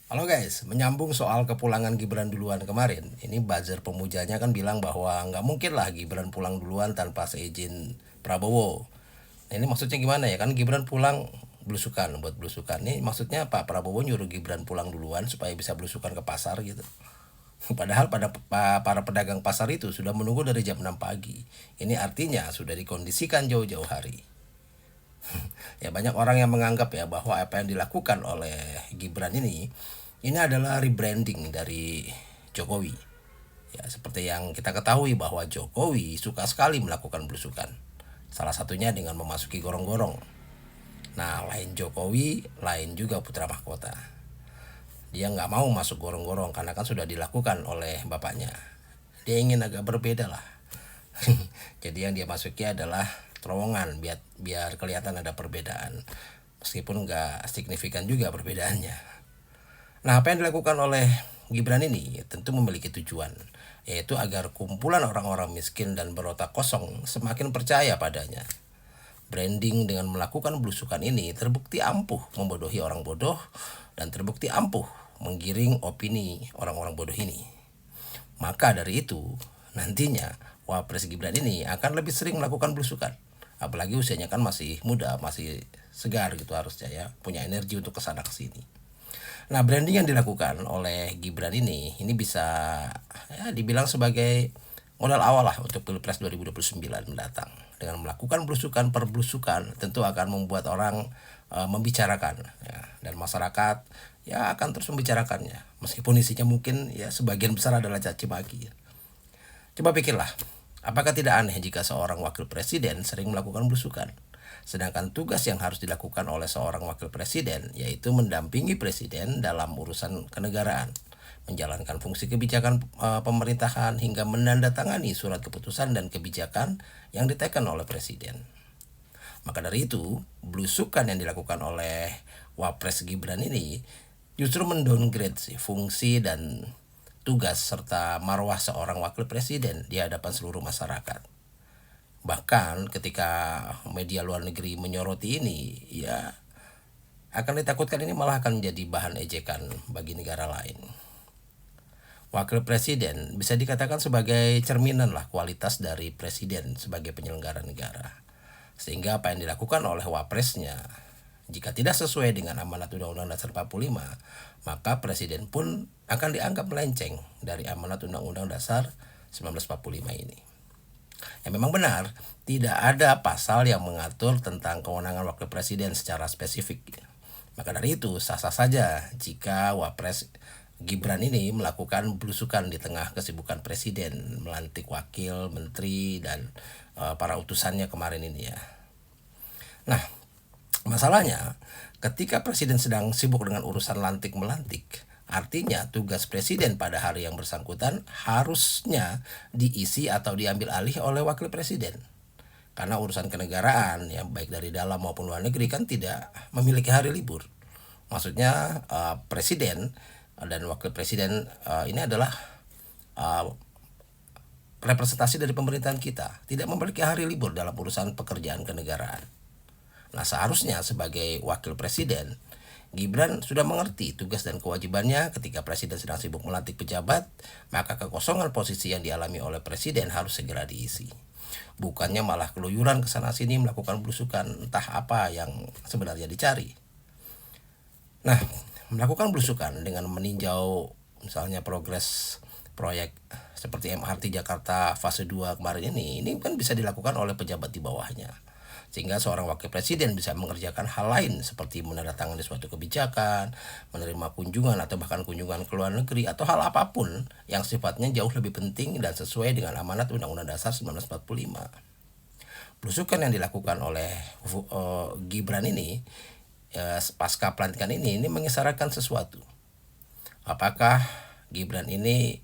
Halo guys, menyambung soal kepulangan Gibran duluan kemarin, ini buzzer pemujanya kan bilang bahwa nggak mungkin lah Gibran pulang duluan tanpa seizin Prabowo. Nah, ini maksudnya gimana ya? Kan Gibran pulang belusukan, buat belusukan. Ini maksudnya Pak Prabowo nyuruh Gibran pulang duluan supaya bisa belusukan ke pasar gitu. Padahal para pedagang pasar itu sudah menunggu dari jam 6 pagi. Ini artinya sudah dikondisikan jauh-jauh hari. Ya banyak orang yang menganggap ya bahwa apa yang dilakukan oleh Gibran ini adalah rebranding dari Jokowi. Ya seperti yang kita ketahui bahwa Jokowi suka sekali melakukan belusukan. Salah satunya dengan memasuki gorong-gorong. Nah, lain Jokowi, lain juga putra mahkota. Dia nggak mau masuk gorong-gorong karena kan sudah dilakukan oleh bapaknya. Dia ingin agak berbeda lah. Jadi yang dia masuki adalah terowongan biar biar kelihatan ada perbedaan. Meskipun nggak signifikan juga perbedaannya. Nah, apa yang dilakukan oleh Gibran ini tentu memiliki tujuan, yaitu agar kumpulan orang-orang miskin dan berotak kosong semakin percaya padanya. Branding dengan melakukan belusukan ini terbukti ampuh membodohi orang bodoh dan terbukti ampuh menggiring opini orang-orang bodoh ini. Maka dari itu, nantinya Wapres Gibran ini akan lebih sering melakukan belusukan. Apalagi usianya kan masih muda, masih segar gitu harusnya ya, punya energi untuk kesana kesini. Nah, branding yang dilakukan oleh Gibran ini bisa ya dibilang sebagai modal awal lah untuk Pilpres 2029 mendatang. Dengan melakukan belusukan per belusukan tentu akan membuat orang membicarakan ya, dan masyarakat ya akan terus membicarakannya meskipun isinya mungkin ya sebagian besar adalah caci maki. Coba pikirlah, apakah tidak aneh jika seorang wakil presiden sering melakukan belusukan? Sedangkan tugas yang harus dilakukan oleh seorang wakil presiden yaitu mendampingi presiden dalam urusan kenegaraan, menjalankan fungsi kebijakan pemerintahan hingga menandatangani surat keputusan dan kebijakan yang diteken oleh presiden. Maka dari itu, belusukan yang dilakukan oleh Wapres Gibran ini justru mendowngrade sih fungsi dan tugas serta marwah seorang wakil presiden di hadapan seluruh masyarakat. Bahkan ketika media luar negeri menyoroti ini, ya akan ditakutkan ini malah akan menjadi bahan ejekan bagi negara lain. Wakil presiden bisa dikatakan sebagai cerminan lah kualitas dari presiden sebagai penyelenggara negara. Sehingga apa yang dilakukan oleh wapresnya, jika tidak sesuai dengan amanat Undang-Undang Dasar 45, maka presiden pun akan dianggap melenceng dari amanat Undang-Undang Dasar 1945 ini. Ya memang benar, tidak ada pasal yang mengatur tentang kewenangan wakil presiden secara spesifik. Maka dari itu sah-sah saja jika Wapres Gibran ini melakukan belusukan di tengah kesibukan presiden melantik wakil, menteri, dan para utusannya kemarin ini ya. Nah, masalahnya ketika presiden sedang sibuk dengan urusan lantik melantik, artinya tugas presiden pada hari yang bersangkutan harusnya diisi atau diambil alih oleh wakil presiden. Karena urusan kenegaraan ya baik dari dalam maupun luar negeri kan tidak memiliki hari libur. Maksudnya presiden dan wakil presiden ini adalah uh, representasi dari pemerintahan kita, tidak memiliki hari libur dalam urusan pekerjaan kenegaraan. Nah, seharusnya sebagai wakil presiden, Gibran sudah mengerti tugas dan kewajibannya ketika presiden sedang sibuk melantik pejabat, maka kekosongan posisi yang dialami oleh presiden harus segera diisi. Bukannya malah keluyuran ke sana sini melakukan belusukan entah apa yang sebenarnya dicari. Nah, melakukan belusukan dengan meninjau misalnya progres proyek seperti MRT Jakarta fase 2 kemarin ini kan bisa dilakukan oleh pejabat di bawahnya. Sehingga seorang wakil presiden bisa mengerjakan hal lain seperti menandatangani suatu kebijakan, menerima kunjungan atau bahkan kunjungan ke luar negeri atau hal apapun yang sifatnya jauh lebih penting dan sesuai dengan amanat Undang-Undang Dasar 1945. Belusukan yang dilakukan oleh Gibran ini pasca pelantikan ini mengisyaratkan sesuatu. Apakah Gibran ini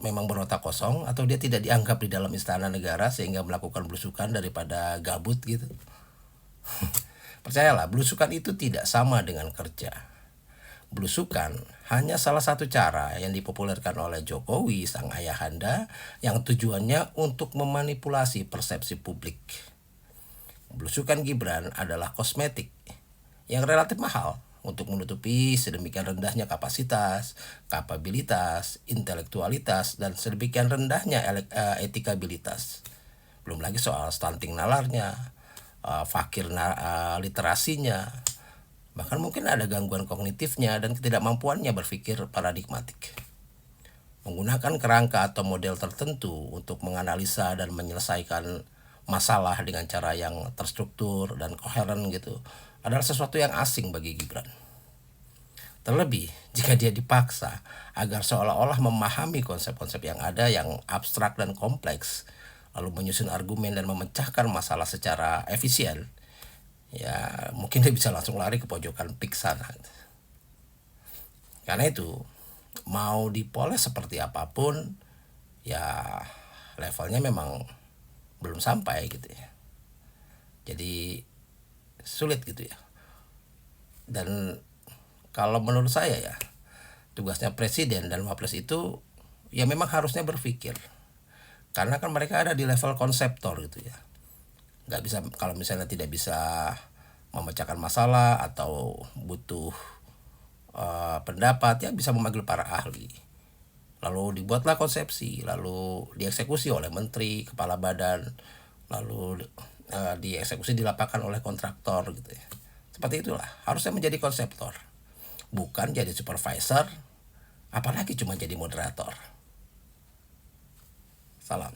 memang berotak kosong atau dia tidak dianggap di dalam istana negara sehingga melakukan belusukan daripada gabut gitu. Percayalah, belusukan itu tidak sama dengan kerja. Belusukan hanya salah satu cara yang dipopulerkan oleh Jokowi sang ayahanda yang tujuannya untuk memanipulasi persepsi publik. Belusukan Gibran adalah kosmetik yang relatif mahal untuk menutupi sedemikian rendahnya kapasitas, kapabilitas, intelektualitas, dan sedemikian rendahnya etikabilitas. Belum lagi soal stunting nalarnya, literasinya, bahkan mungkin ada gangguan kognitifnya dan ketidakmampuannya berpikir paradigmatik. Menggunakan kerangka atau model tertentu untuk menganalisa dan menyelesaikan masalah dengan cara yang terstruktur dan koheren gitu adalah sesuatu yang asing bagi Gibran. Terlebih jika dia dipaksa agar seolah-olah memahami konsep-konsep yang ada yang abstrak dan kompleks, lalu menyusun argumen dan memecahkan masalah secara efisien, ya mungkin dia bisa langsung lari ke pojokan pik sana. Karena itu mau dipoles seperti apapun, ya levelnya memang belum sampai gitu ya. Jadi sulit gitu ya. Dan kalau menurut saya ya, tugasnya presiden dan wapres itu ya memang harusnya berpikir. Karena kan mereka ada di level konseptor gitu ya. Nggak bisa, kalau misalnya tidak bisa memecahkan masalah atau butuh pendapat, ya bisa memanggil para ahli. Lalu dibuatlah konsepsi, lalu dieksekusi oleh menteri, kepala badan, lalu dieksekusi di lapangan oleh kontraktor gitu ya. Seperti itulah, harusnya menjadi konseptor, bukan jadi supervisor, apalagi cuma jadi moderator. Salam.